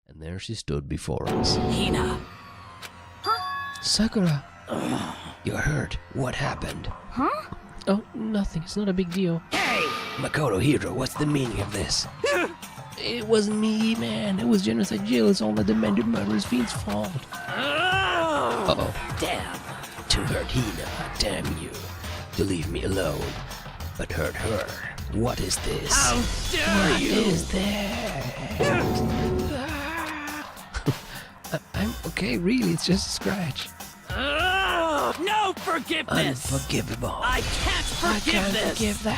And there she stood before us. Hina! Sakura! You're hurt. What happened? Huh? Oh, nothing. It's not a big deal. Hey! Makoto Hiro, what's the meaning of this? It wasn't me, man. It was Genocide Jill. It's all the demented murderous fiend's fault. Uh-oh. Damn! To hurt Hina, damn you. To leave me alone. But hurt her. What is this? How dare you! What is this? I'm okay, really. It's just a scratch. No forgiveness! Unforgivable. I can't forgive this! Forgive them.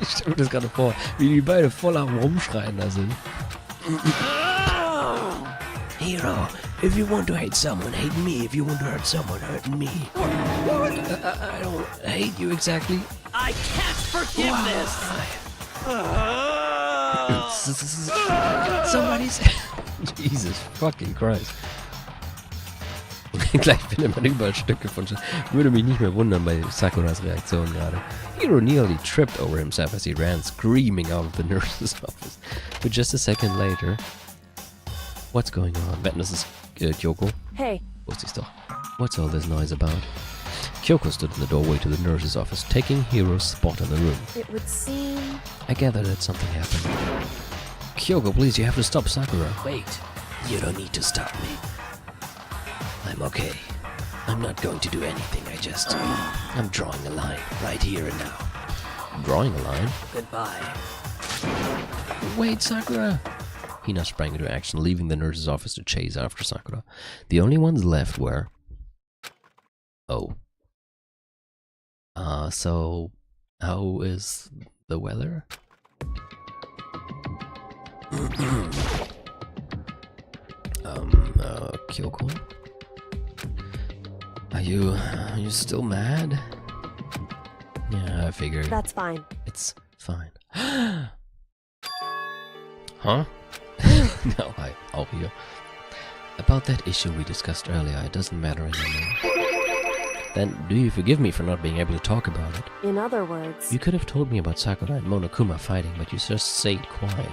Ich stelle mir das gerade vor, wie die beide voll am Rumschreien da sind. Hiro, if you want to hate someone, hate me. If you want to hurt someone, hurt me. I don't hate you exactly. I can't forgive this! Somebody said... Jesus fucking Christ. Gleich findet man überall Stücke von... Würde mich nicht mehr wundern bei Sakuras Reaktion gerade. Hiro nearly tripped over himself as he ran screaming out of the nurse's office. But just a second later... What's going on? Wetten, das ist Kyoko? Hey. Wusste ich's doch. What's all this noise about? Kyoko stood in the doorway to the nurse's office, taking Hiro's spot in the room. It would seem... I gathered that something happened. Kyoko, please, you have to stop Sakura. Wait. You don't need to stop me. I'm okay. I'm not going to do anything, I'm drawing a line, right here and now. Drawing a line? Goodbye. Wait, Sakura! Hina sprang into action, leaving the nurse's office to chase after Sakura. The only ones left were... Oh. So... How is the weather? Kyoko? Are you still mad? Yeah, I figured. That's fine. It's fine. Huh? No, I'll hear. About that issue we discussed earlier, it doesn't matter anymore. Then, do you forgive me for not being able to talk about it? In other words... You could have told me about Sakura and Monokuma fighting, but you just stayed quiet.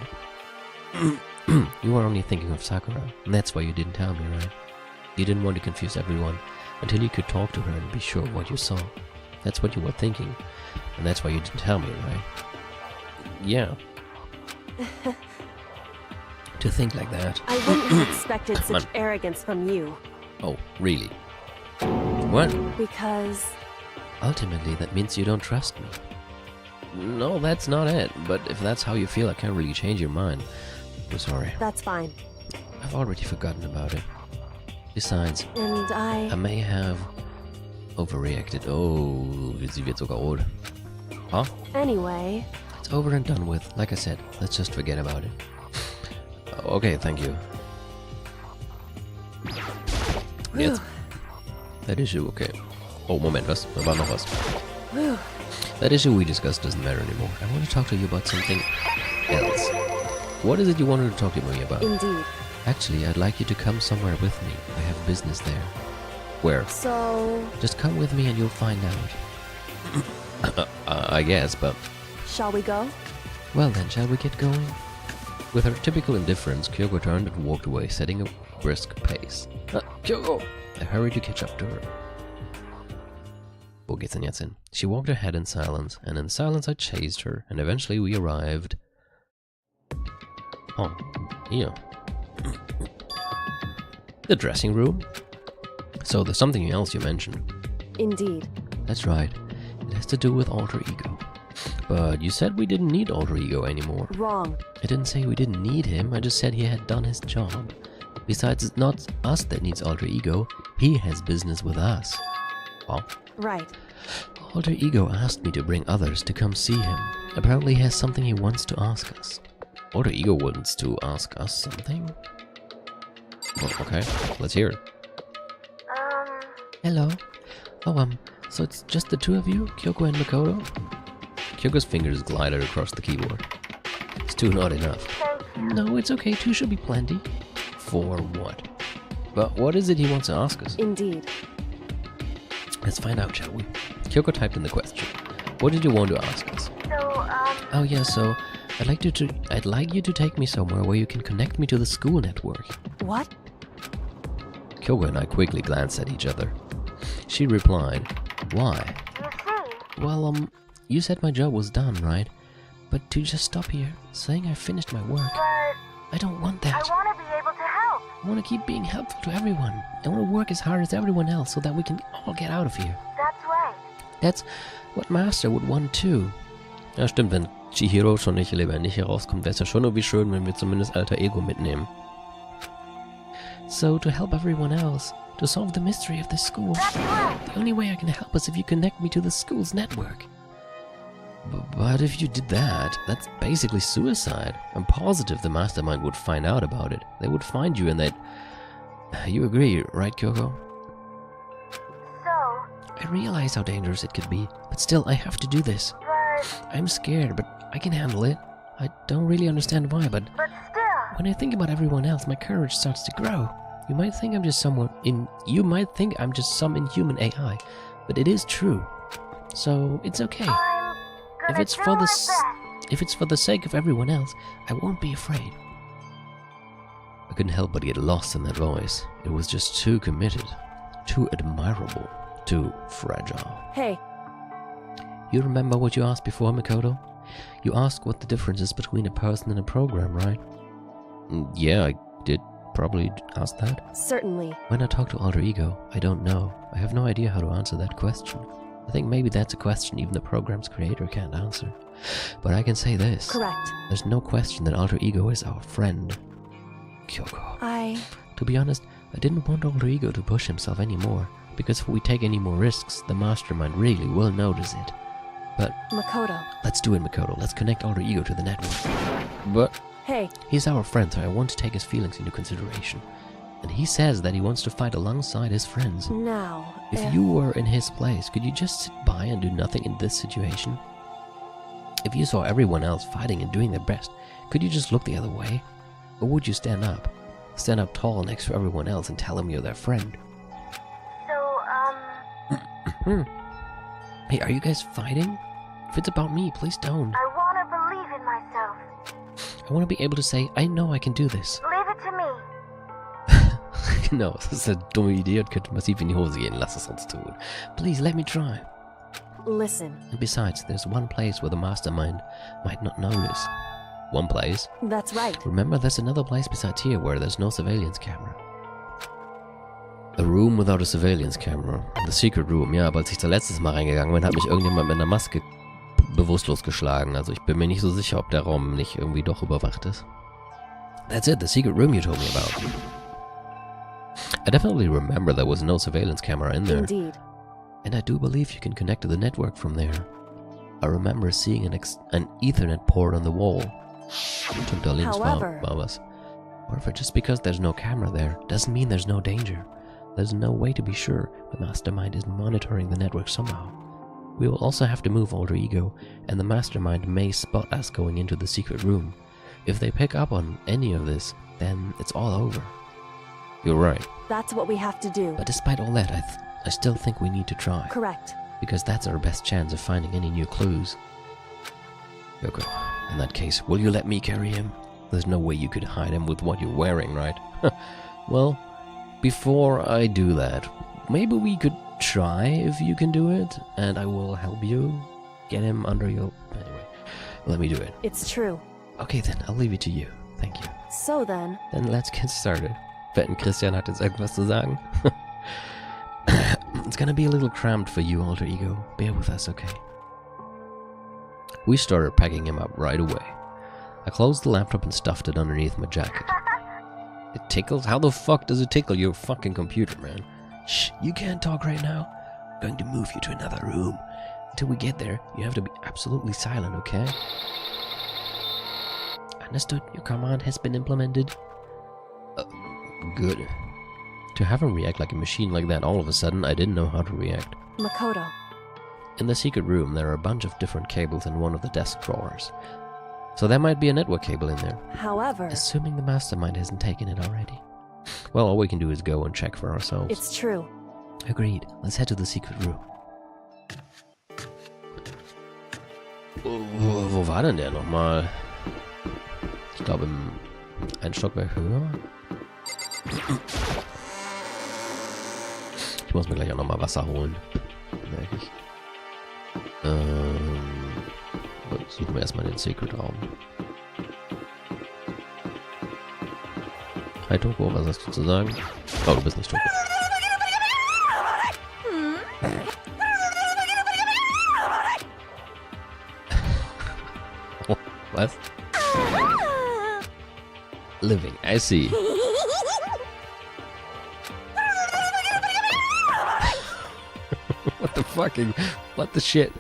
You were only thinking of Sakura, and that's why you didn't tell me, right? You didn't want to confuse everyone until you could talk to her and be sure of what you saw. That's what you were thinking, and that's why you didn't tell me, right? Yeah. To think like that. I wouldn't have expected such arrogance from you. Oh, really? What? Because... Ultimately, that means you don't trust me. No, that's not it. But if that's how you feel, I can't really change your mind. I'm sorry. That's fine. I've already forgotten about it. Besides, And I may have overreacted. Oh, sie wird sogar rot. Huh? Anyway... It's over and done with. Like I said, let's just forget about it. Okay, thank you. Jetzt. That issue, okay. Oh, Moment, was? Da war noch was. That issue we discussed doesn't matter anymore. I want to talk to you about something else. What is it you wanted to talk to me about? Indeed. Actually, I'd like you to come somewhere with me. I have business there. Where? So... Just come with me and you'll find out. I guess, but... Shall we go? Well then, shall we get going? With her typical indifference, Kyoko turned and walked away, setting a brisk pace. Kyoko! I hurried to catch up to her. Wo geht's denn jetzt hin? She walked ahead in silence, and in silence I chased her, and eventually we arrived... Oh, here. The dressing room? So there's something else you mentioned. Indeed. That's right. It has to do with alter ego. But you said we didn't need alter ego anymore. Wrong. I didn't say we didn't need him, I just said he had done his job. Besides, it's not us that needs alter ego, he has business with us. Well, Right. alter ego asked me to bring others to come see him. Apparently he has something he wants to ask us. Alter ego wants to ask us something? Well, okay, let's hear it. Hello? Oh, so it's just the two of you, Kyoko and Makoto? Kyoko's fingers glided across the keyboard. It's two not enough. No, it's okay, two should be plenty. For what? But what is it he wants to ask us? Indeed. Let's find out, shall we? Kyoko typed in the question. What did you want to ask us? Oh yeah, so I'd like you to take me somewhere where you can connect me to the school network. What? Kyoko and I quickly glanced at each other. She replied, "Why?" You see? Well, you said my job was done, right? But to just stop here, saying I finished my work, But I don't want that. I want to be able to help. I want to keep being helpful to everyone. I want to work as hard as everyone else so that we can all get out of here. That's right. That's what Master would want too. Ja, stimmt, wenn Chihiro schon nicht lebendig herauskommt, wäre es ja schon irgendwie schön, wenn wir zumindest alter Ego mitnehmen. So, to help everyone else, to solve the mystery of this school, That's right. the only way I can help is if you connect me to the school's network. But if you did that, that's basically suicide. I'm positive the mastermind would find out about it. They would find you and they'd... You agree, right, Kyoko? So, I realize how dangerous it could be, but still, I have to do this. but I'm scared, but I can handle it. I don't really understand why, but still. when I think about everyone else, my courage starts to grow. You might think I'm just some inhuman AI, but it is true. So it's okay. I'm If gonna it's do for my the best. if it's for the sake of everyone else, I won't be afraid. I couldn't help but get lost in that voice. It was just too committed, too admirable, too fragile. Hey, You remember what you asked before, Makoto? You asked what the difference is between a person and a program, right? Yeah, I did probably ask that. certainly. When I talk to alter ego, I don't know. I have no idea how to answer that question. I think maybe that's a question even the program's creator can't answer. But I can say this. Correct. There's no question that alter ego is our friend. Kyoko. To be honest, I didn't want alter ego to push himself anymore, because if we take any more risks, the mastermind really will notice it. But Makoto. let's do it, Makoto. Let's connect alter ego to the network. But Hey, he's our friend, so I want to take his feelings into consideration. And he says that he wants to fight alongside his friends. now. If you were in his place, could you just sit by and do nothing in this situation? If you saw everyone else fighting and doing their best, could you just look the other way? Or would you stand up? Stand up tall next to everyone else and tell them you're their friend? So, Hey, are you guys fighting? If it's about me, please don't. I want to believe in myself. I want to be able to say, I know I can do this. Leave it to me. Genau, das ist eine dumme Idee und könnte massiv in die Hose gehen. Lass es uns tun. Please, let me try. Listen, And besides, there's one place where the mastermind might not notice. One place? that's right. Remember, there's another place besides here where there's no surveillance camera. A room without a surveillance camera. The secret room. Ja, aber als ich da letztes Mal reingegangen bin, hat mich irgendjemand mit einer Maske bewusstlos geschlagen. Also ich bin mir nicht so sicher, ob der Raum nicht irgendwie doch überwacht ist. That's it, the secret room you told me about. I definitely remember there was no surveillance camera in there. Indeed. And I do believe you can connect to the network from there. I remember seeing an Ethernet port on the wall. However- However, just because there's no camera there doesn't mean there's no danger. There's no way to be sure the mastermind is monitoring the network somehow. We will also have to move alter ego, and the mastermind may spot us going into the secret room. If they pick up on any of this, then it's all over. You're right. That's what we have to do. But despite all that, I still think we need to try. Correct. Because that's our best chance of finding any new clues. Yoko, in that case, will you let me carry him? There's no way you could hide him with what you're wearing, right? Well, before I do that, maybe we could try if you can do it, and I will help you get him under your... Anyway, let me do it. It's true. Okay then, I'll leave it to you. Thank you. So then, Then let's get started. Wetten, Christian hat jetzt irgendwas zu sagen. It's gonna be a little cramped for you, alter ego. Bear with us, okay? We started packing him up right away. I closed the laptop and stuffed it underneath my jacket. It tickles? How the fuck does it tickle your fucking computer, man? Shh, you can't talk right now. I'm going to move you to another room. Until we get there, you have to be absolutely silent, okay? Understood. Your command has been implemented. Good. To have him react like a machine like that all of a sudden, I didn't know how to react. Makoto. In the secret room, there are a bunch of different cables in one of the desk drawers. So there might be a network cable in there. However, Assuming the mastermind hasn't taken it already. Well, all we can do is go and check for ourselves. it's true. Agreed. Let's head to the secret room. Wo war denn der nochmal? Ich glaube, ein Stockwerk höher. Ich muss mir gleich auch nochmal Wasser holen. Merke ich. Suchen wir erstmal den Secret-Raum. Hi Toko, was hast du zu sagen? Oh, du bist nicht Toko. Oh, was? Living, I see. What the fucking... What the shit?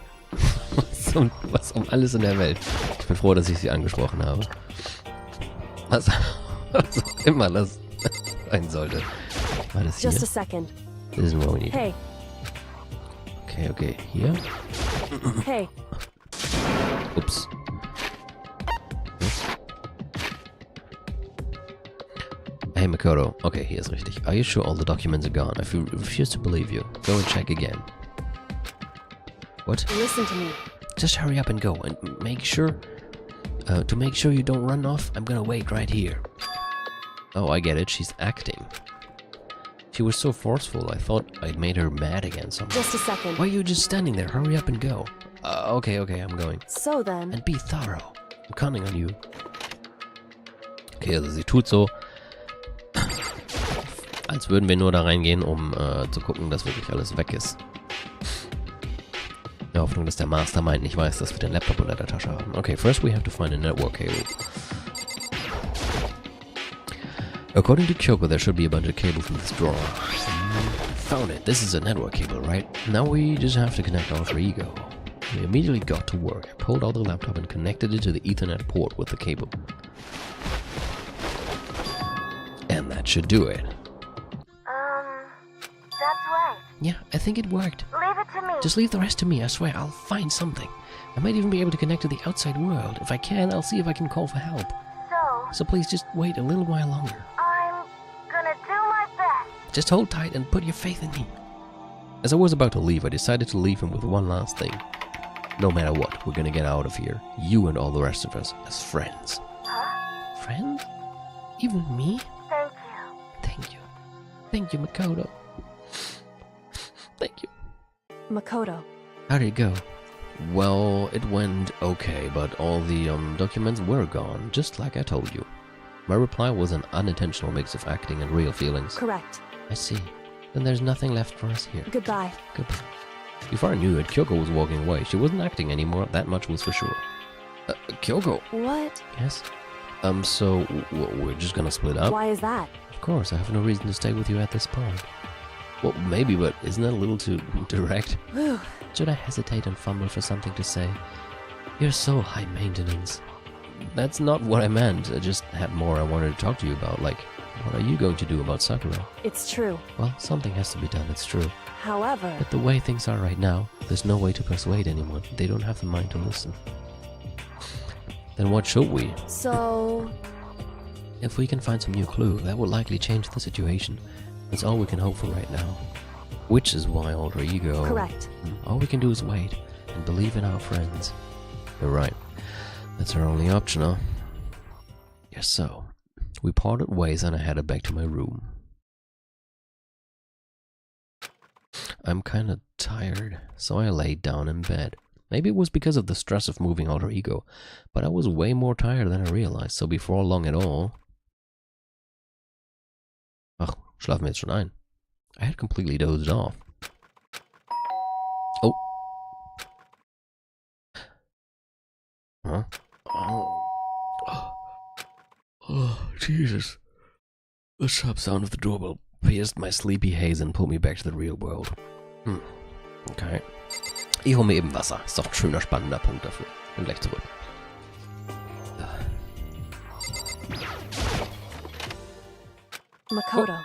Was um alles in der Welt. Ich bin froh, dass ich sie angesprochen habe. Was auch immer das sein sollte. War das hier? Just a second. This is what we need. Hey, Okay, hier. hey. Ups. Hey Makoto. Okay, hier ist richtig. Are you sure all the documents are gone? I refuse to believe you. Go and check again. What? Listen to me. Just hurry up and go and make sure... to make sure you don't run off, I'm gonna wait right here. Oh, I get it. She's acting. She was so forceful, I thought I'd made her mad again somehow. Just a second. Why are you just standing there? Hurry up and go. Okay, I'm going. So then, And be thorough. I'm counting on you. Okay, also sie tut so, als würden wir nur da reingehen, um zu gucken, dass wirklich alles weg ist. In der Hoffnung, dass der Mastermind nicht weiß, dass wir den Laptop unter der Tasche haben. Okay, first we have to find a network cable. According to Kyoko, there should be a bunch of cables in this drawer. Found it. This is a network cable, right? Now we just have to connect our ego. We immediately got to work. I pulled out the laptop and connected it to the Ethernet port with the cable. And that should do it. That's right. Yeah, I think it worked. Leave it to me. Just leave the rest to me, I swear, I'll find something. I might even be able to connect to the outside world. If I can, I'll see if I can call for help. So please just wait a little while longer. I'm gonna do my best. Just hold tight and put your faith in me. As I was about to leave, I decided to leave him with one last thing. No matter what, we're gonna get out of here. You and all the rest of us as friends. Huh? Friends? Even me? Thank you. Thank you. Thank you, Makoto. Thank you. Makoto. How did it go? Well, it went okay, but all the documents were gone, just like I told you. My reply was an unintentional mix of acting and real feelings. Correct. I see. Then there's nothing left for us here. Goodbye. Goodbye. Before I knew it, Kyoko was walking away. She wasn't acting anymore, that much was for sure. Kyoko! What? Yes? So, we're just gonna split up? Why is that? Of course, I have no reason to stay with you at this point. Well, maybe, but isn't that a little too direct? Whew. Should I hesitate and fumble for something to say? You're so high maintenance. That's not what I meant. I just had more I wanted to talk to you about, like, what are you going to do about Sakura? It's true. Well, something has to be done, it's true. However, But the way things are right now, there's no way to persuade anyone. They don't have the mind to listen. Then what should we? so If we can find some new clue, that will likely change the situation. That's all we can hope for right now. Which is why alter ego... correct. All we can do is wait and believe in our friends. You're right. That's our only option, huh? Yes, so. We parted ways and I headed back to my room. I'm kinda tired, so I laid down in bed. Maybe it was because of the stress of moving alter ego, but I was way more tired than I realized, so before long at all... Ach, schlafen wir jetzt schon ein? I had completely dozed off. Oh. Huh? Oh, Jesus. The sharp sound of the doorbell pierced my sleepy haze and pulled me back to the real world. Okay. Ich hole mir eben Wasser. Ist doch ein schöner, spannender Punkt dafür. Bin gleich zurück. Makoto.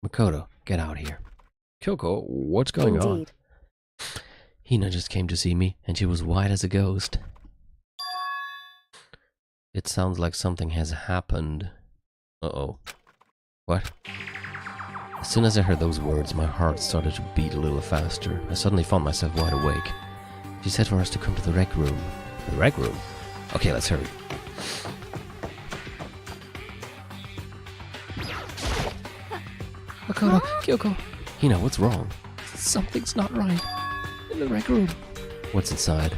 Makoto, get out here. Kyoko, what's going Indeed. on? Hina just came to see me, and she was white as a ghost. It sounds like something has happened. Uh-oh. What? As soon as I heard those words, my heart started to beat a little faster. I suddenly found myself wide awake. She said for us to come to the rec room. The rec room? Okay, let's hurry. Makoto, Kyoko. Hina, what's wrong? Something's not right. In the rec room. What's inside?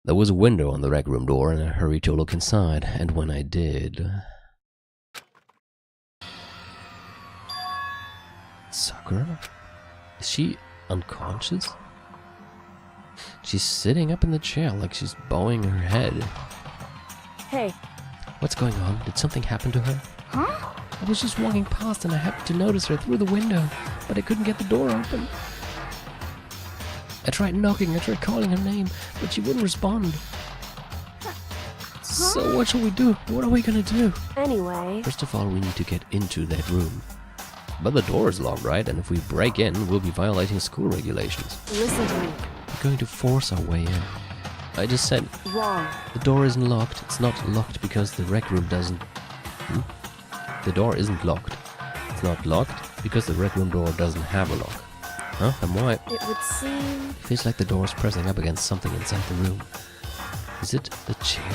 There was a window on the rec room door, and I hurried to look inside. And when I did... Sakura? Is she unconscious? She's sitting up in the chair like she's bowing her head. Hey, What's going on? Did something happen to her? huh? I was just walking past and I happened to notice her through the window, but I couldn't get the door open. I tried knocking, I tried calling her name, but she wouldn't respond. So what shall we do? What are we gonna do? Anyway, First of all, we need to get into that room. But the door is locked, right? And if we break in, we'll be violating school regulations. listen to me. We're going to force our way in. I just said, Wrong. the door isn't locked. It's not locked because the rec room doesn't... The door isn't locked. It's not locked because the rec room door doesn't have a lock. Huh? And why? It would seem... Feels like the door's pressing up against something inside the room. Is it the chair?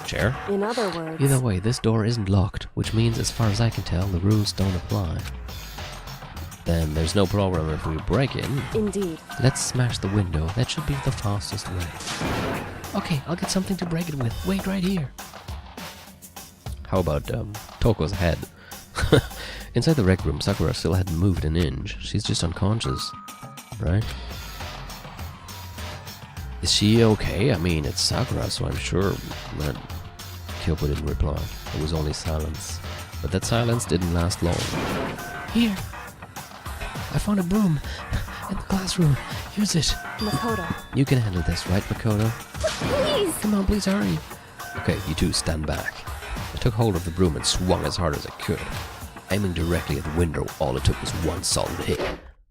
Chair? In other words... Either way, this door isn't locked, which means, as far as I can tell, the rules don't apply. Then there's no problem if we break in. Indeed. Let's smash the window. That should be the fastest way. Okay, I'll get something to break it with. Wait right here. How about, Toko's head? Inside the rec room, Sakura still hadn't moved an inch. She's just unconscious, right? Is she okay? I mean, it's Sakura, so I'm sure that Kyoko didn't reply. It was only silence. But that silence didn't last long. Here! I found a broom in the classroom. Use it. Makoto. You can handle this, right, Makoto? Please! Come on, please hurry. Okay, you two stand back. I took hold of the broom and swung as hard as I could. Aiming directly at the window, all it took was one solid hit.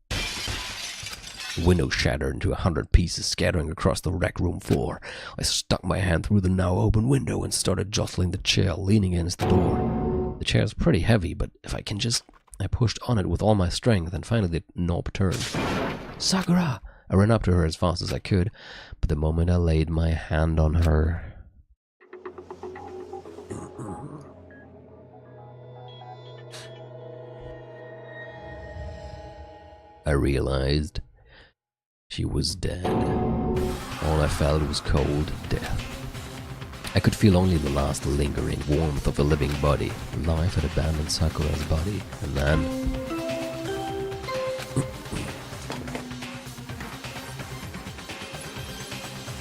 The window shattered into 100 pieces, scattering across the rec room floor. I stuck my hand through the now open window and started jostling the chair, leaning against the door. The chair is pretty heavy, but if I can just... I pushed on it with all my strength, and finally the knob turned. Sakura! I ran up to her as fast as I could, but the moment I laid my hand on her... I realized she was dead. All I felt was cold death. I could feel only the last lingering warmth of a living body. Life had abandoned Sakura's body, and then...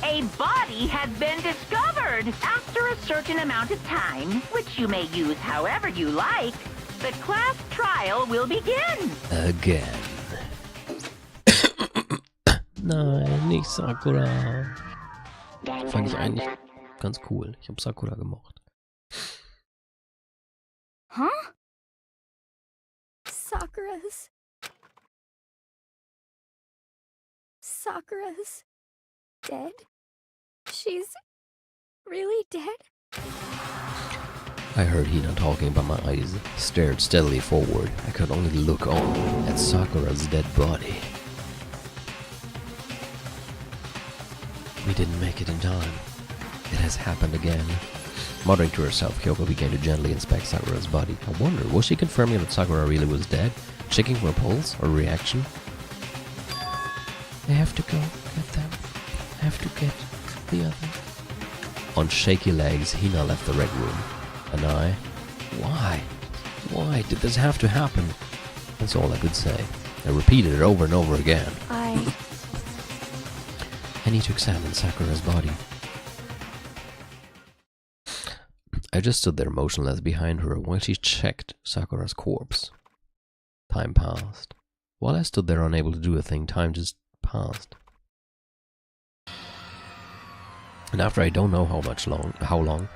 A body had been discovered after a certain amount of time, which you may use however you like. The class trial will begin. Again. Nein, nicht Sakura. Fand ich eigentlich ganz cool. Ich hab Sakura gemocht. Huh? Sakura's dead? She's really dead? I heard Hina talking, but my eyes stared steadily forward. I could only look on at Sakura's dead body. We didn't make it in time. It has happened again. Muttering to herself, Kyoko began to gently inspect Sakura's body. I wonder, was she confirming that Sakura really was dead? Checking for a pulse or reaction? I have to go get them. I have to get the other. On shaky legs, Hina left the rec room. And I... Why? Why did this have to happen? That's all I could say. I repeated it over and over again. I need to examine Sakura's body. I just stood there motionless behind her while she checked Sakura's corpse. Time passed. While I stood there unable to do a thing, time just passed. And after I don't know how long,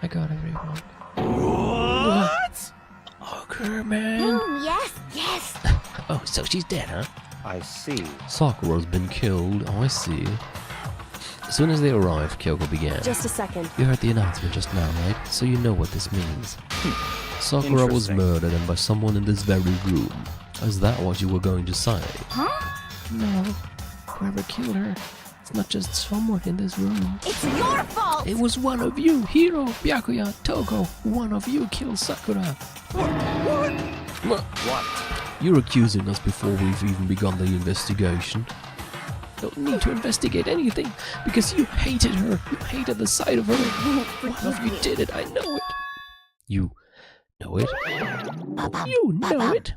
I got everyone. What? Okay, man. Yes. Oh, so she's dead, huh? I see. Sakura's been killed. Oh, I see. As soon as they arrived, Kyoko began. Just a second. You heard the announcement just now, right? So you know what this means. Sakura was Interesting. murdered and by someone in this very room. Is that what you were going to say? Huh? No. Whoever killed her, it's not just someone in this room. It's your fault! It was one of you, Hiro, Byakuya, Toko. One of you killed Sakura. What? What? You're accusing us before we've even begun the investigation. Don't need to investigate anything, because you hated her. You hated the sight of her. One of you did it, I know it. You know it? You know it?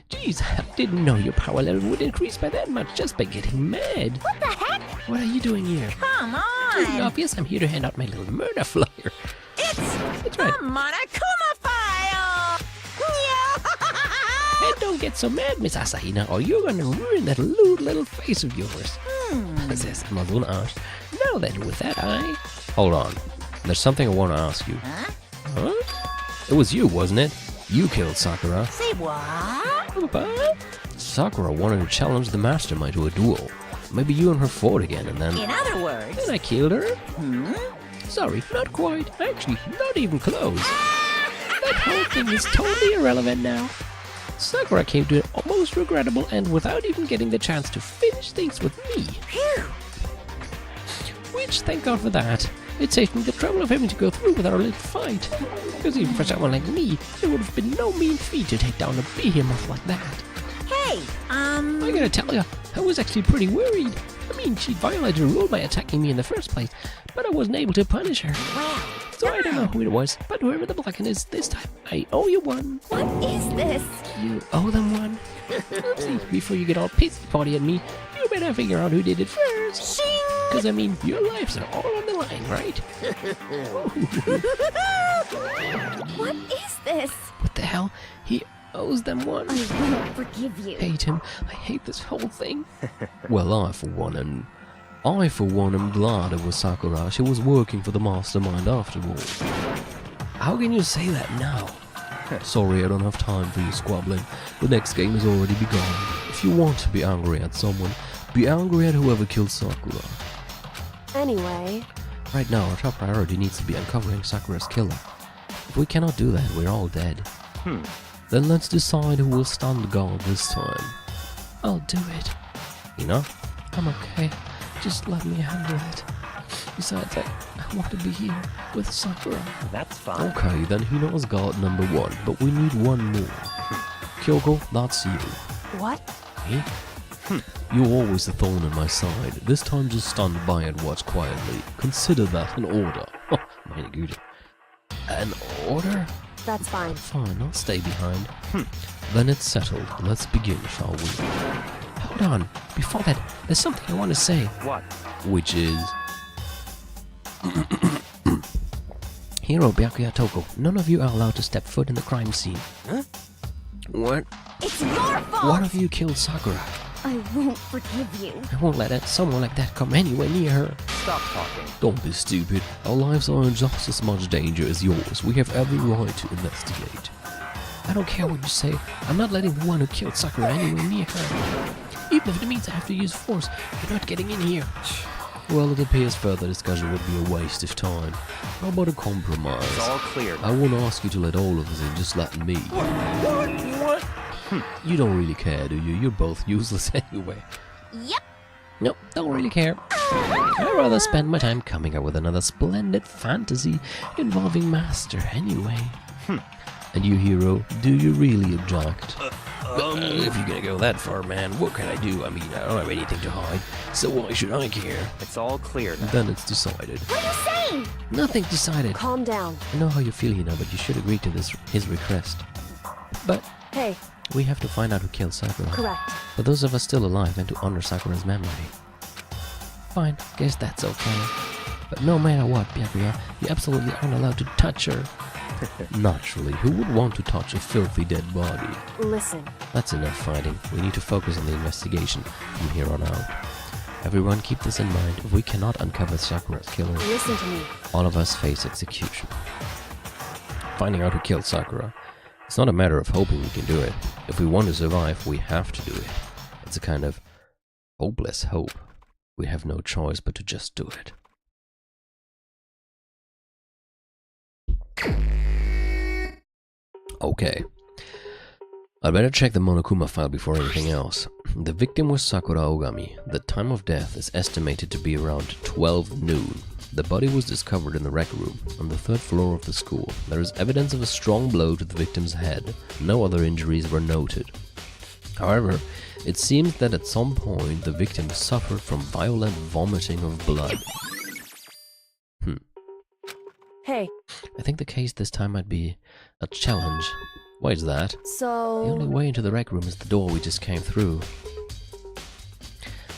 Jeez, I didn't know your power level would increase by that much just by getting mad. What the heck? What are you doing here? Come It's on! obvious I'm here to hand out my little murder flyer. It's That's the right. Monokuma file! And don't get so mad, Miss Asahina, or you're gonna ruin that lewd little face of yours. Says Amazon asked. Now then, with that, Hold on. There's something I want to ask you. Huh? It was you, wasn't it? You killed Sakura. Say what? Sakura wanted to challenge the mastermind to a duel. Maybe you and her fought again, and then... In other words... Then I killed her? Sorry, not quite. Actually, not even close. That whole thing is totally irrelevant now. Sakura came to an almost regrettable end without even getting the chance to finish things with me. Phew! Which, thank God for that. It saved me the trouble of having to go through with our little fight. Because even for someone like me, it would have been no mean feat to take down a behemoth like that. Hey, I gotta tell you, I was actually pretty worried. I mean, she violated a rule by attacking me in the first place, but I wasn't able to punish her. well, So I don't know who it was, but whoever the blackened is this time, I owe you one. What is this? You owe them one. Oopsie, before you get all pissy-potty at me, you better figure out who did it first. shing! Because, I mean, your lives are all on the line, right? What is this? What the hell? He owes them one. I won't forgive you. Hate him. I hate this whole thing. Well, I for one am glad it was Sakura. She was working for the mastermind after all. How can you say that now? Sorry, I don't have time for you squabbling. The next game has already begun. If you want to be angry at someone, be angry at whoever killed Sakura. Anyway, Right now, our top priority needs to be uncovering Sakura's killer. If we cannot do that, we're all dead. Then let's decide who will stand guard this time. I'll do it. I'm okay. Just let me handle it. Besides, I want to be here with Sakura. That's fine. Okay, then Hina's guard number one, but we need one more. Kyoko, that's you. what? Me? You're always the thorn in my side. This time just stand by and watch quietly. Consider that an order. Oh, meine Güte. An order? That's fine. Fine, I'll stay behind. Then it's settled. Let's begin, shall we? Hold on. Before that, there's something I want to say. What? Which is... Hiro, Byakuya, Toko, none of you are allowed to step foot in the crime scene. Huh? What? It's your fault! One of you killed Sakura. I won't forgive you. I won't let someone like that come anywhere near her. Stop talking. Don't be stupid. Our lives are in just as much danger as yours. We have every right to investigate. I don't care what you say. I'm not letting the one who killed Sakura anywhere near her. Even if it means I have to use force, you're not getting in here. Well, it appears further discussion would be a waste of time. How about a compromise? It's all clear. I won't ask you to let all of us in, just let me. What? You don't really care, do you? You're both useless anyway. Yep. Nope, don't really care. I'd rather spend my time coming up with another splendid fantasy involving Master anyway. And you, Hero, do you really object? If you're gonna go that far, man, what can I do? I mean, I don't have anything to hide, so why should I care? It's all clear now. Then it's decided. What are you saying? Nothing decided. Calm down. I know how you feel, Hina, but you should agree to his request. But Hey, we have to find out who killed Sakura. correct. For those of us still alive and to honor Sakura's memory. Fine, guess that's okay. But no matter what, Byakuya, you absolutely aren't allowed to touch her. Naturally, who would want to touch a filthy dead body? Listen, That's enough fighting. We need to focus on the investigation from here on out. Everyone keep this in mind. If we cannot uncover Sakura's killer, listen to me. all of us face execution. Finding out who killed Sakura. It's not a matter of hoping we can do it. If we want to survive, we have to do it. It's a kind of hopeless hope. We have no choice but to just do it. Okay. I'd better check the Monokuma file before anything else. The victim was Sakura Ogami. The time of death is estimated to be around 12 noon. The body was discovered in the rec room on the 3rd floor of the school. There is evidence of a strong blow to the victim's head. No other injuries were noted. However, it seems that at some point the victim suffered from violent vomiting of blood. Hey, I think the case this time might be a challenge. Why is that? The only so... way into the rec room is the door we just came through.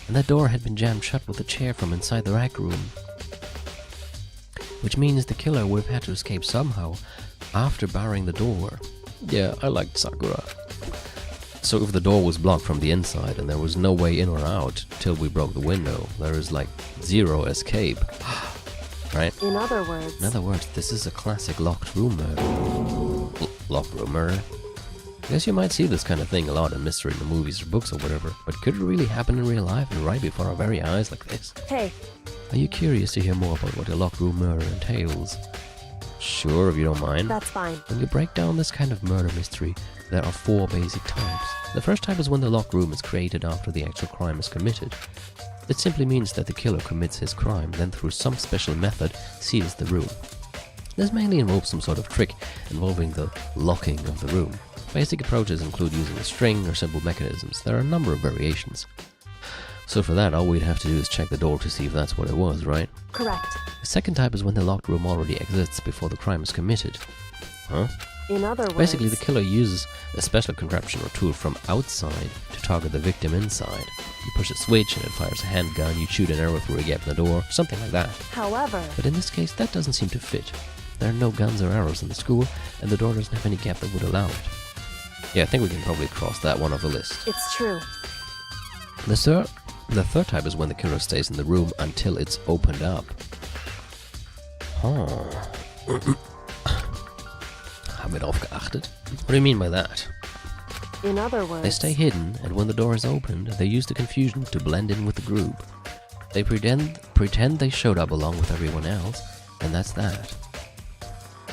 And that door had been jammed shut with a chair from inside the rec room. Which means the killer would have had to escape somehow after barring the door. Yeah, I liked Sakura. So if the door was blocked from the inside and there was no way in or out till we broke the window, there is like zero escape. Right? In other words... In other words, this is a classic locked room murder. Locked room murder? I guess you might see this kind of thing a lot in mystery in the movies or books or whatever, but could it really happen in real life and right before our very eyes like this? Hey, Are you curious to hear more about what a locked room murder entails? Sure, if you don't mind. that's fine. When you break down this kind of murder mystery, there are 4 basic types. The first type is when the locked room is created after the actual crime is committed. It simply means that the killer commits his crime, then through some special method seals the room. This mainly involves some sort of trick involving the locking of the room. Basic approaches include using a string or simple mechanisms. There are a number of variations. So for that, all we'd have to do is check the door to see if that's what it was, right? Correct. The second type is when the locked room already exists before the crime is committed. Huh? In other words... Basically, the killer uses a special contraption or tool from outside to target the victim inside. You push a switch and it fires a handgun, you shoot an arrow through a gap in the door, something like that. However... But in this case, that doesn't seem to fit. There are no guns or arrows in the school, and the door doesn't have any gap that would allow it. Yeah, I think we can probably cross that one off the list. It's true. The third type is when the killer stays in the room until it's opened up. Huh. Haben wir darauf geachtet? What do you mean by that? In other words... They stay hidden, and when the door is opened, they use the confusion to blend in with the group. They pretend they showed up along with everyone else, and that's that.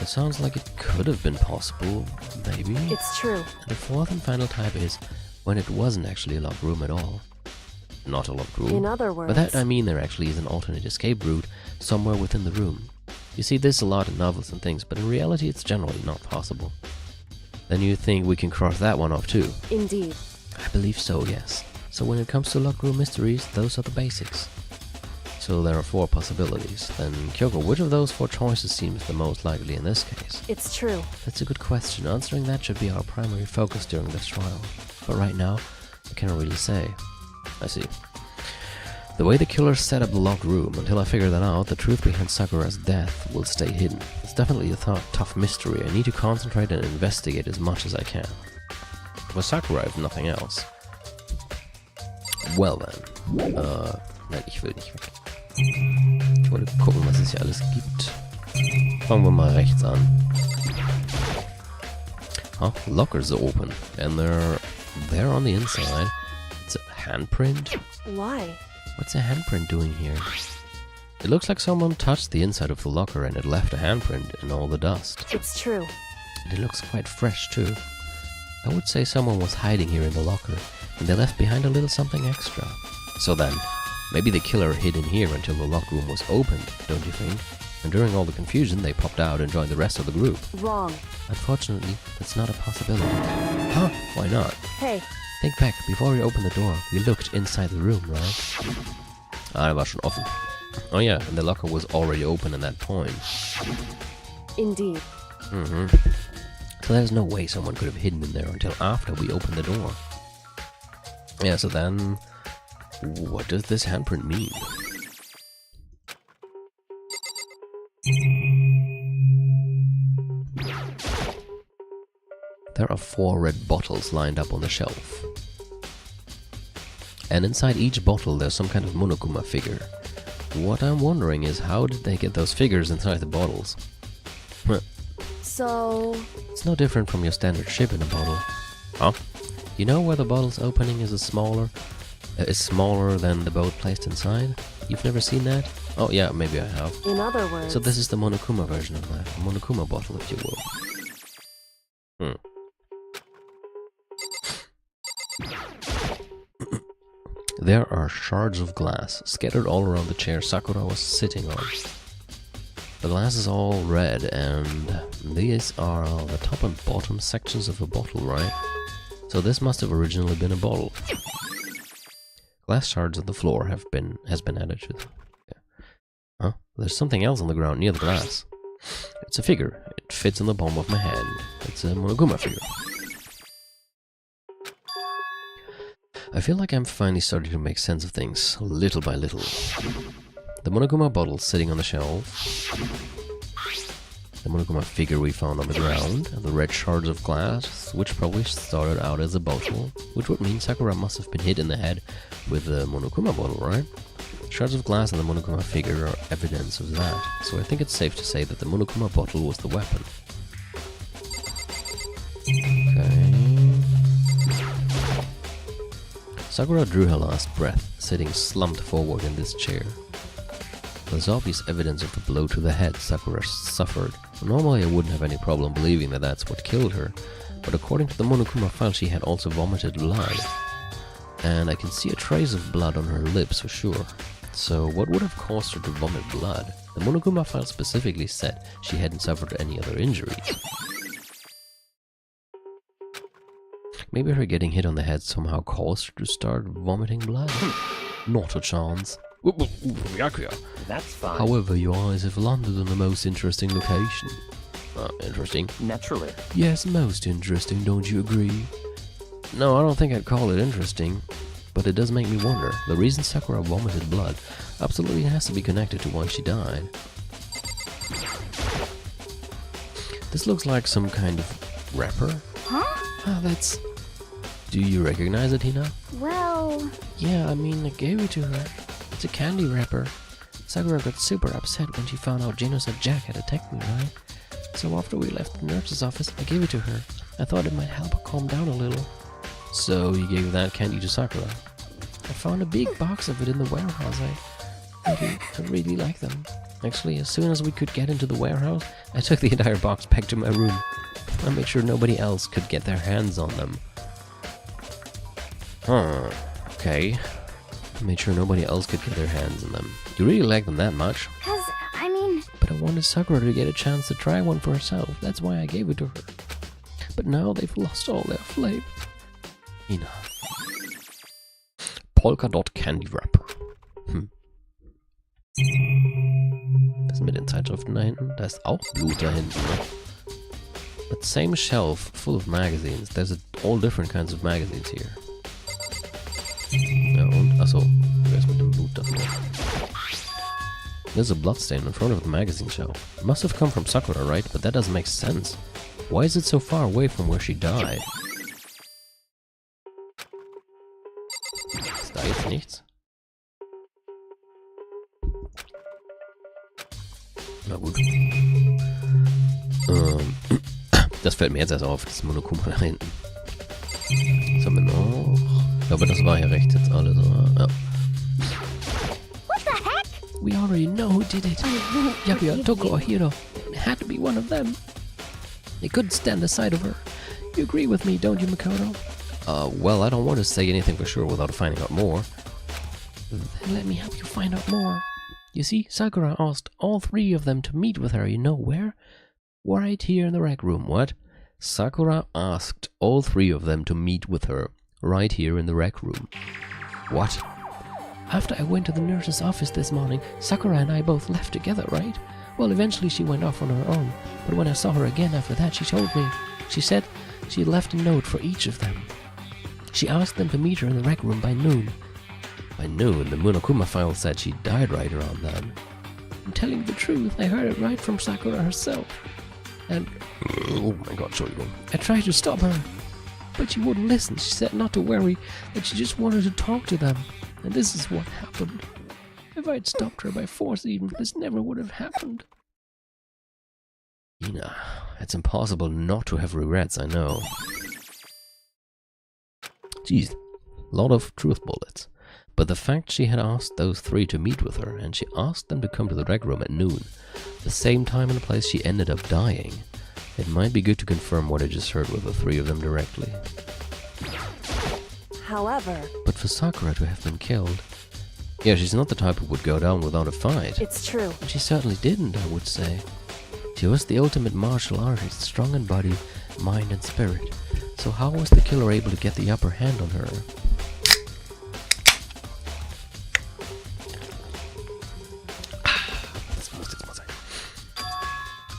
It sounds like it could have been possible, maybe? It's true. And the fourth and final type is when it wasn't actually a locked room at all. Not a locked room. In other words... By that I mean there actually is an alternate escape route somewhere within the room. You see this a lot in novels and things, but in reality it's generally not possible. Then you think we can cross that one off too? Indeed. I believe so, yes. So when it comes to locked room mysteries, those are the basics. So there are 4 possibilities. Then, Kyoko, which of those 4 choices seems the most likely in this case? It's true. That's a good question. Answering that should be our primary focus during this trial. But right now, I cannot really say. I see. The way the killer set up the locked room, until I figure that out, the truth behind Sakura's death will stay hidden. It's definitely a tough mystery. I need to concentrate and investigate as much as I can. With Sakura, if nothing else. Well then. Nein, ich will nicht weg. Ich wollte gucken, was es hier alles gibt. Fangen wir mal rechts an. Huh? Lockers are open. And they're there on the inside. It's a handprint? Why? What's a handprint doing here? It looks like someone touched the inside of the locker and it left a handprint in all the dust. It's true. And it looks quite fresh too. I would say someone was hiding here in the locker and they left behind a little something extra. So then, maybe the killer hid in here until the locked room was opened, don't you think? And during all the confusion, they popped out and joined the rest of the group. Wrong. Unfortunately, that's not a possibility. Huh? Why not? Hey. Think back, before we opened the door, we looked inside the room, right? Ah, der war schon offen. Oh yeah, and the locker was already open at that point. Indeed. So there's no way someone could have hidden in there until after we opened the door. Yeah, so then, what does this handprint mean? There are 4 red bottles lined up on the shelf. And inside each bottle there's some kind of Monokuma figure. What I'm wondering is how did they get those figures inside the bottles? So... It's no different from your standard ship in a bottle. Huh? You know where the bottle's opening is smaller than the boat placed inside? You've never seen that? Oh yeah, maybe I have. In other words... So this is the Monokuma version of that. A Monokuma bottle, if you will. There are shards of glass scattered all around the chair Sakura was sitting on. The glass is all red, and these are the top and bottom sections of a bottle, right? So this must have originally been a bottle. Glass shards on the floor has been added to them. Huh? There's something else on the ground near the glass. It's a figure. It fits in the palm of my hand. It's a Monokuma figure. I feel like I'm finally starting to make sense of things, little by little. The Monokuma bottle sitting on the shelf. The Monokuma figure we found on the ground. And the red shards of glass, which probably started out as a bottle. Which would mean Sakura must have been hit in the head with the Monokuma bottle, right? Shards of glass and the Monokuma figure are evidence of that. So I think it's safe to say that the Monokuma bottle was the weapon. Okay. Sakura drew her last breath, sitting slumped forward in this chair. There's obvious evidence of the blow to the head Sakura suffered. Normally I wouldn't have any problem believing that that's what killed her, but according to the Monokuma file she had also vomited blood. And I can see a trace of blood on her lips for sure. So what would have caused her to vomit blood? The Monokuma file specifically said she hadn't suffered any other injuries. Maybe her getting hit on the head somehow caused her to start vomiting blood? Not a chance. That's fine. However, your eyes have landed on the most interesting location. Interesting? Naturally. Yes, most interesting, don't you agree? No, I don't think I'd call it interesting, but it does make me wonder. The reason Sakura vomited blood absolutely has to be connected to why she died. This looks like some kind of wrapper. Huh? Ah, that's... Do you recognize it, Hina? Well... Yeah, I mean, I gave it to her. It's a candy wrapper. Sakura got super upset when she found out Geno said Jack had attacked me, right? So after we left the nurse's office, I gave it to her. I thought it might help her calm down a little. So you gave that candy to Sakura? I found a big box of it in the warehouse. I really like them. Actually, as soon as we could get into the warehouse, I took the entire box back to my room. I made sure nobody else could get their hands on them. Huh, okay. Made sure nobody else could get their hands on them. You really like them that much? 'Cause, I mean... But I wanted Sakura to get a chance to try one for herself. That's why I gave it to her. But now they've lost all their flavor. Hina. Polka Dot Candy Wrapper. Was mit den Zeitschriften da hinten? Da ist auch Blut da hinten, ne? But same shelf full of magazines. There's all different kinds of magazines here. Ja und? Achso, wer ist mit dem Blut davor? There's a bloodstain in front of the magazine shelf. It must have come from Sakura, right? But that doesn't make sense. Why is it so far away from where she died? Ist da jetzt nichts? Na gut. Das fällt mir jetzt erst auf, das Monokuma da hinten. Was haben wir noch? Ich glaube, das war ja rechts jetzt alles, oder? Ja. What the heck? We already know who did it. Yakuya, Toko, or Hiro. It had to be one of them. They couldn't stand the sight of her. You agree with me, don't you, Makoto? Well, I don't want to say anything for sure without finding out more. Then let me help you find out more. You see, Sakura asked all three of them to meet with her, you know where? Right here in the rec room. What? Sakura asked all three of them to meet with her, right here in the rec room. What? After I went to the nurse's office this morning, Sakura and I both left together, right? Well, eventually she went off on her own, but when I saw her again after that, she told me. She said she left a note for each of them. She asked them to meet her in the rec room by noon. By noon, the Monokuma file said she died right around then. I'm telling the truth, I heard it right from Sakura herself. And, oh my god, Shoryuken, I tried to stop her, but she wouldn't listen. She said not to worry, that she just wanted to talk to them. And this is what happened. If I'd stopped her by force even, this never would have happened. Hina, it's impossible not to have regrets, I know. Jeez, a lot of truth bullets. But the fact she had asked those three to meet with her, and she asked them to come to the rec room at noon, the same time and place she ended up dying, it might be good to confirm what I just heard with the three of them directly. However, But for Sakura to have been killed, Yeah, she's not the type who would go down without a fight. It's true. She certainly didn't, I would say. She was the ultimate martial artist, strong in body, mind, and spirit. So how was the killer able to get the upper hand on her?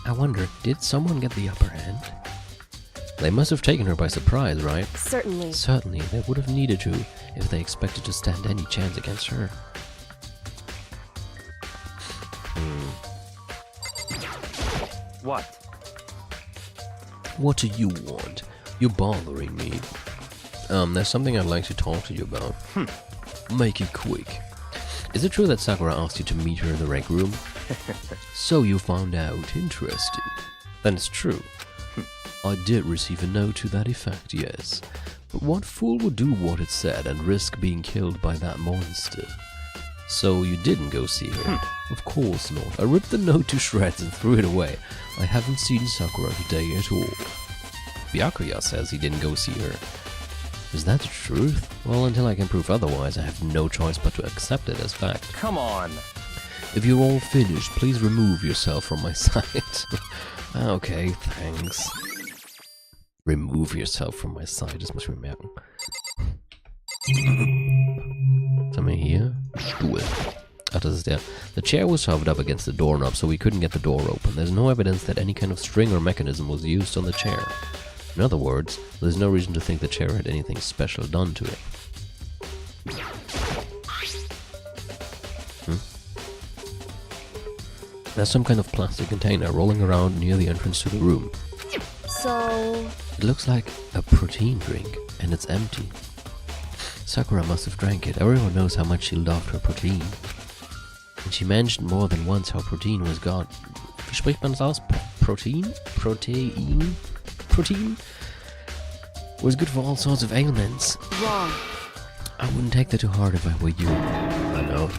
I wonder, did someone get the upper hand? They must have taken her by surprise, right? Certainly. Certainly, they would have needed to if they expected to stand any chance against her. What? What do you want? You're bothering me. There's something I'd like to talk to you about. Make it quick. Is it true that Sakura asked you to meet her in the rec room? So you found out. Interesting. Then it's true. I did receive a note to that effect, yes. But what fool would do what it said and risk being killed by that monster? So you didn't go see her? Of course not. I ripped the note to shreds and threw it away. I haven't seen Sakura today at all. Byakuya says he didn't go see her. Is that the truth? Well, until I can prove otherwise, I have no choice but to accept it as fact. Come on. If you're all finished, please remove yourself from my sight. Okay, thanks. Remove yourself from my sight, das muss ich mir merken. Was haben wir hier? Stuhl. Ach, das ist der. The chair was shoved up against the doorknob, so we couldn't get the door open. There's no evidence that any kind of string or mechanism was used on the chair. In other words, there's no reason to think the chair had anything special done to it. There's some kind of plastic container rolling around near the entrance to the room. So... It looks like a protein drink, and it's empty. Sakura must have drank it. Everyone knows how much she loved her protein. And she mentioned more than once how protein was gone. Wie spricht man das aus? Protein? Protein? Protein? Was good for all sorts of ailments. wrong. I wouldn't take that to heart if I were you. I know.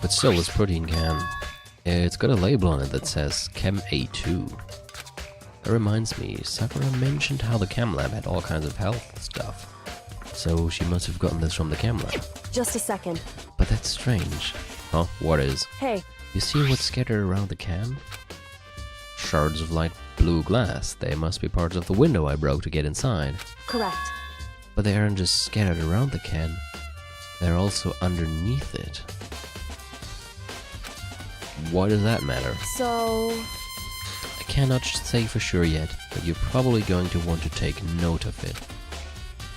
But still, this protein can. It's got a label on it that says Chem A2. That reminds me, Sakura mentioned how the chem lab had all kinds of health stuff. So she must have gotten this from the chem lab. Just a second. But that's strange. Huh? What is? Hey, You see what's scattered around the can? Shards of light blue glass. They must be parts of the window I broke to get inside. correct. But they aren't just scattered around the can. They're also underneath it. Why does that matter? So... I cannot say for sure yet, but you're probably going to want to take note of it.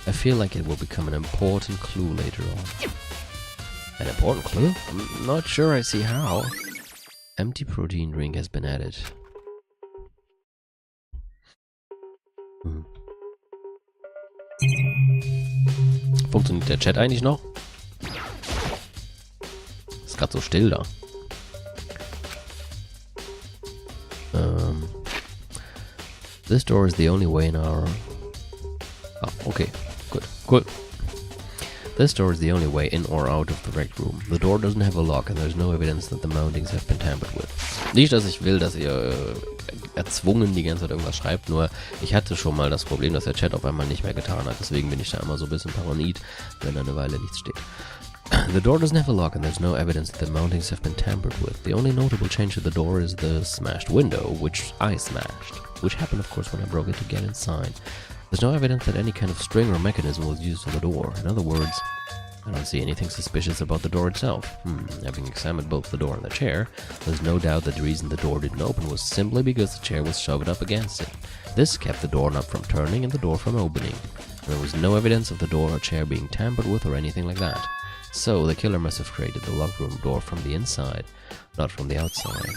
I feel like it will become an important clue later on. An important clue? I'm not sure I see how. Empty protein drink has been added. Funktioniert der Chat eigentlich noch? Ist gerade so still da. This door is the only way in our... Oh, okay. Good. Good. This door is the only way in or out of the wrecked room. The door doesn't have a lock and there's no evidence that the mountings have been tampered with. Nicht, dass ich will, dass ihr erzwungen die ganze Zeit irgendwas schreibt, nur ich hatte schon mal das Problem, dass der Chat auf einmal nicht mehr getan hat. Deswegen bin ich da immer so ein bisschen paranoid, wenn da eine Weile nichts steht. The door doesn't have a lock and there's no evidence that the mountings have been tampered with. The only notable change to the door is the smashed window, which I smashed. Which happened, of course, when I broke it to get inside. There's no evidence that any kind of string or mechanism was used on the door. In other words, I don't see anything suspicious about the door itself. Having examined both the door and the chair, there's no doubt that the reason the door didn't open was simply because the chair was shoved up against it. This kept the doorknob from turning and the door from opening. There was no evidence of the door or chair being tampered with or anything like that. So, the killer must have created the locked room door from the inside, not from the outside.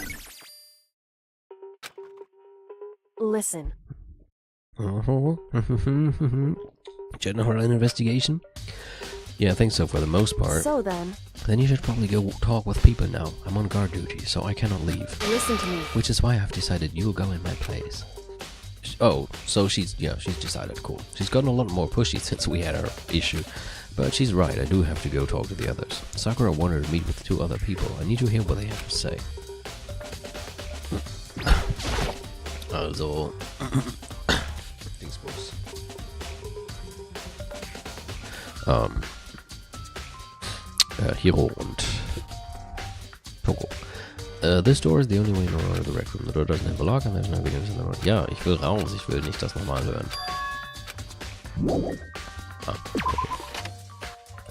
Listen. General investigation? Yeah, I think so for the most part. So then, Then you should probably go talk with people now. I'm on guard duty, so I cannot leave. listen to me. Which is why I've decided you'll go in my place. Oh, so she's decided, cool. She's gotten a lot more pushy since we had our issue. But she's right, I do have to go talk to the others. Sakura wanted to meet with 2 other people. I need to hear what they have to say. Also... Dingsbums. Hiro und Poco. This door is the only way in order to the rec room. The door doesn't have a lock and there's no videos in the room. Ja, ich will raus. Ich will nicht das nochmal hören. Ah, okay.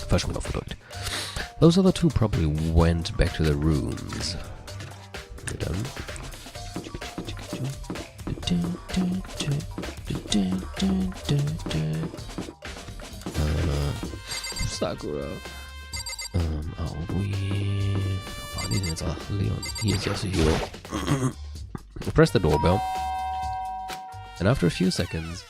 Falsch rum aufgedrückt. Those other two probably went back to their rooms. We're done. Sakura. aRdW. Wo waren die denn jetzt? Ach, Leon. Hier ist Yasuhiro. Press the doorbell. And after a few seconds,